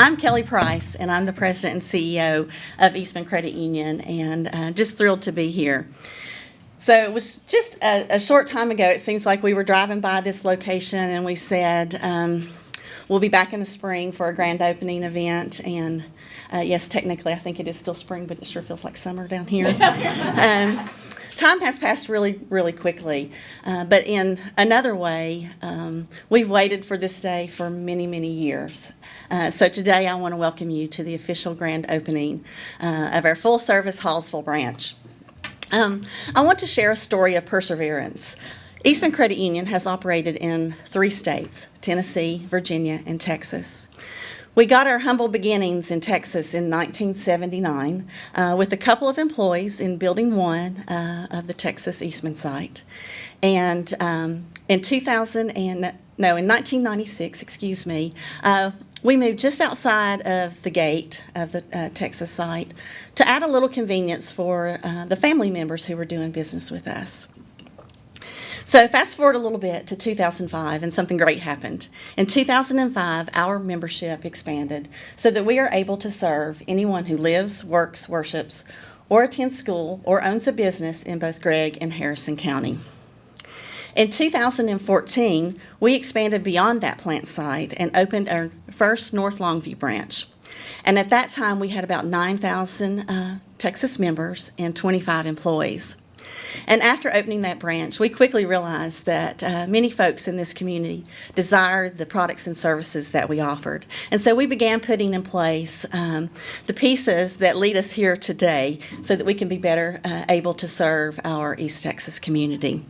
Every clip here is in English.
I'm Kelly Price, and I'm the President and CEO of Eastman Credit Union, and just thrilled to be here. So it was just a short time ago, it seems like we were driving by this location and we said, we'll be back in the spring for a grand opening event. And yes, technically I think it is still spring, but it sure feels like summer down here. Time has passed really, really quickly. But in another way, we've waited for this day for many, many years. So today I want to welcome you to the official grand opening of our full-service Hallsville branch. I want to share a story of perseverance. Eastman Credit Union has operated in 3 states, Tennessee, Virginia, and Texas. We got our humble beginnings in Texas in 1979 with a couple of employees in Building 1 of the Texas Eastman site. And in 1996, we moved just outside of the gate of the Texas site to add a little convenience for the family members who were doing business with us. So fast forward a little bit to 2005, and something great happened. In 2005, our membership expanded so that we are able to serve anyone who lives, works, worships, or attends school, or owns a business in both Gregg and Harrison County. In 2014, we expanded beyond that plant site and opened our first North Longview branch. And at that time, we had about 9,000 Texas members and 25 employees. And after opening that branch, we quickly realized that many folks in this community desired the products and services that we offered. And so we began putting in place the pieces that lead us here today so that we can be better able to serve our East Texas community.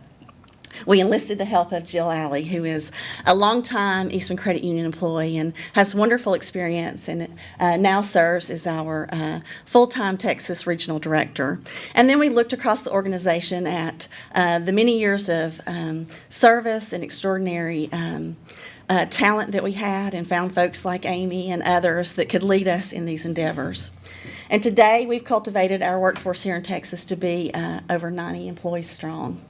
We enlisted the help of Jill Alley, who is a longtime Eastman Credit Union employee and has wonderful experience and now serves as our full-time Texas Regional Director. And then we looked across the organization at the many years of service and extraordinary talent that we had and found folks like Amy and others that could lead us in these endeavors. And today we've cultivated our workforce here in Texas to be over 90 employees strong.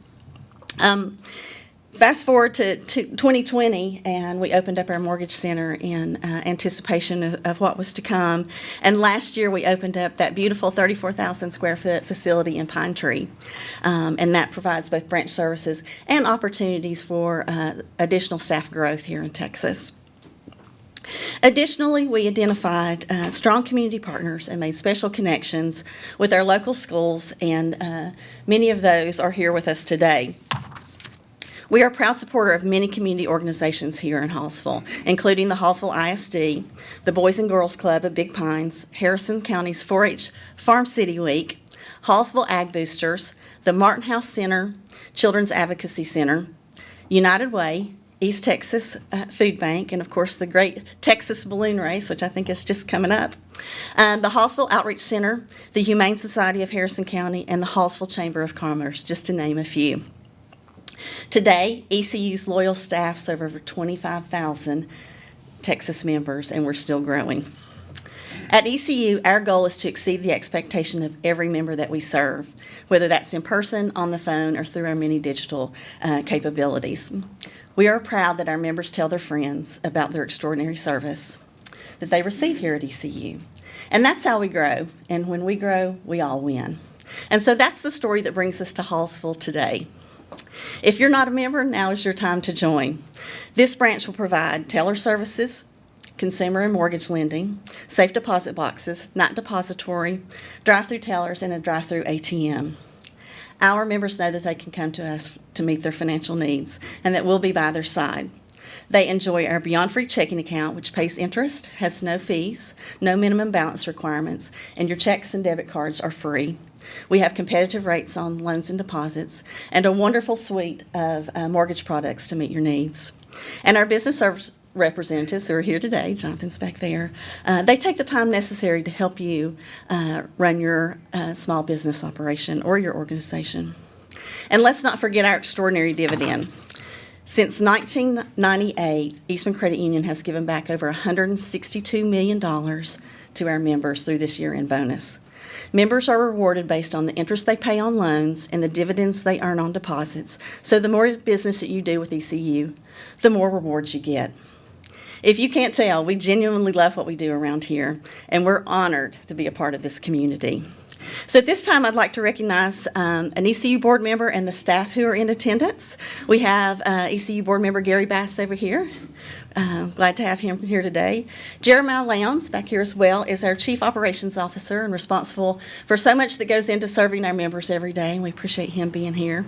Fast forward to 2020, and we opened up our mortgage center in anticipation of what was to come. And last year, we opened up that beautiful 34,000 square foot facility in Pine Tree, and that provides both branch services and opportunities for additional staff growth here in Texas. Additionally, we identified strong community partners and made special connections with our local schools, and many of those are here with us today. We are a proud supporter of many community organizations here in Hallsville, including the Hallsville ISD, the Boys and Girls Club of Big Pines, Harrison County's 4-H Farm City Week, Hallsville Ag Boosters, the Martin House Center, Children's Advocacy Center, United Way, East Texas Food Bank, and of course the great Texas Balloon Race, which I think is just coming up, the Hallsville Outreach Center, the Humane Society of Harrison County, and the Hallsville Chamber of Commerce, just to name a few. Today, ECU's loyal staff serve over 25,000 Texas members, and we're still growing. At ECU, our goal is to exceed the expectation of every member that we serve, whether that's in person, on the phone, or through our many digital capabilities. We are proud that our members tell their friends about their extraordinary service that they receive here at ECU. And that's how we grow. And when we grow, we all win. And so that's the story that brings us to Hallsville today. If you're not a member, now is your time to join. This branch will provide teller services, consumer and mortgage lending, safe deposit boxes, not depository, drive-through tellers, and a drive-through ATM. Our members know that they can come to us to meet their financial needs and that we'll be by their side. They enjoy our Beyond Free checking account, which pays interest, has no fees, no minimum balance requirements, and your checks and debit cards are free. We have competitive rates on loans and deposits and a wonderful suite of mortgage products to meet your needs. And our business service representatives who are here today, Jonathan's back there, they take the time necessary to help you run your small business operation or your organization. And let's not forget our extraordinary dividend. Since 1998, Eastman Credit Union has given back over $162 million to our members through this year-end bonus. Members are rewarded based on the interest they pay on loans and the dividends they earn on deposits. So the more business that you do with ECU, the more rewards you get. If you can't tell, we genuinely love what we do around here, and we're honored to be a part of this community. So at this time, I'd like to recognize an ECU board member and the staff who are in attendance. We have ECU board member Gary Bass over here. Glad to have him here today. Jeremiah Lowndes, back here as well, is our Chief Operations Officer and responsible for so much that goes into serving our members every day, and we appreciate him being here.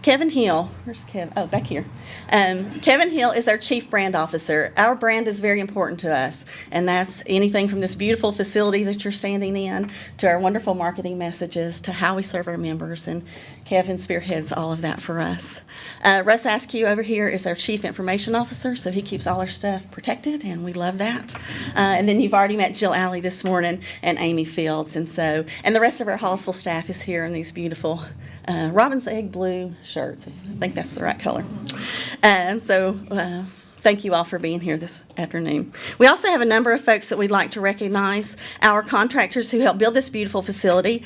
Kevin Hill, where's Kevin? Oh, back here. Kevin Hill is our Chief Brand Officer. Our brand is very important to us, and that's anything from this beautiful facility that you're standing in to our wonderful marketing messages to how we serve our members, and Kevin spearheads all of that for us. Russ Askew over here is our Chief Information Officer, so he keeps all our stuff protected, and we love that. And then you've already met Jill Alley this morning and Amy Fields, and the rest of our Hallsville staff is here in these beautiful robin's egg blue shirts. I think that's the right color. And so thank you all for being here this afternoon. We also have a number of folks that we'd like to recognize. Our contractors who helped build this beautiful facility,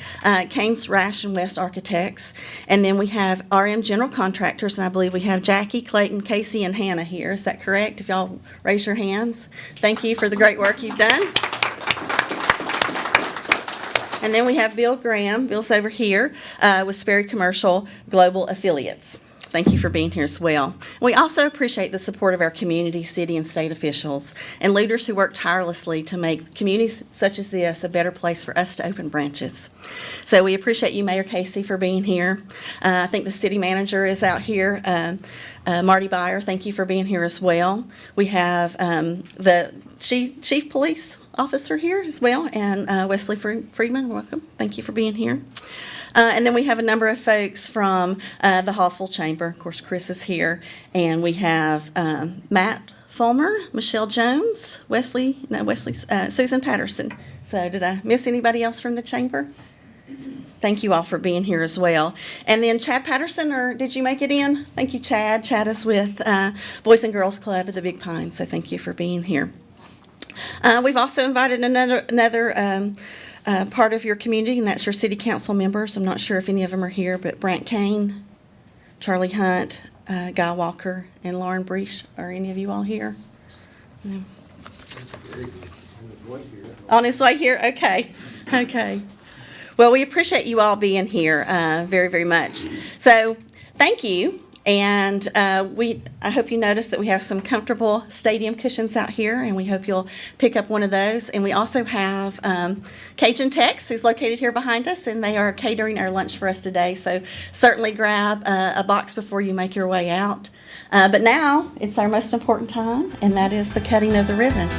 Canes, Rash, and West Architects. And then we have RM General Contractors, and I believe we have Jackie, Clayton, Casey, and Hannah here. Is that correct? If y'all raise your hands. Thank you for the great work you've done. And then we have Bill Graham. Bill's over here with Sperry Commercial Global Affiliates. Thank you for being here as well. We also appreciate the support of our community, city, and state officials and leaders who work tirelessly to make communities such as this a better place for us to open branches. So we appreciate you, Mayor Casey, for being here. I think the city manager is out here. Marty Byer, thank you for being here as well. We have the chief police officer here as well, and Wesley Friedman, welcome. Thank you for being here. And then we have a number of folks from the Hallsville Chamber. Of course, Chris is here. And we have Matt Fulmer, Michelle Jones, Susan Patterson. So did I miss anybody else from the Chamber? Thank you all for being here as well. And then Chad Patterson, or did you make it in? Thank you, Chad. Chad is with Boys and Girls Club at the Big Pine, so thank you for being here. We've also invited another part of your community, and that's your city council members. I'm not sure if any of them are here, but Brant Kane, Charlie Hunt, Guy Walker, and Lauren Breach. Are any of you all here? No. On his way here? Okay. Okay. Well, we appreciate you all being here very, very much. So thank you. And I hope you noticed that we have some comfortable stadium cushions out here, and we hope you'll pick up one of those. And we also have Cajun Tex, who's located here behind us, and they are catering our lunch for us today. So certainly grab a box before you make your way out. But now it's our most important time, and that is the cutting of the ribbon.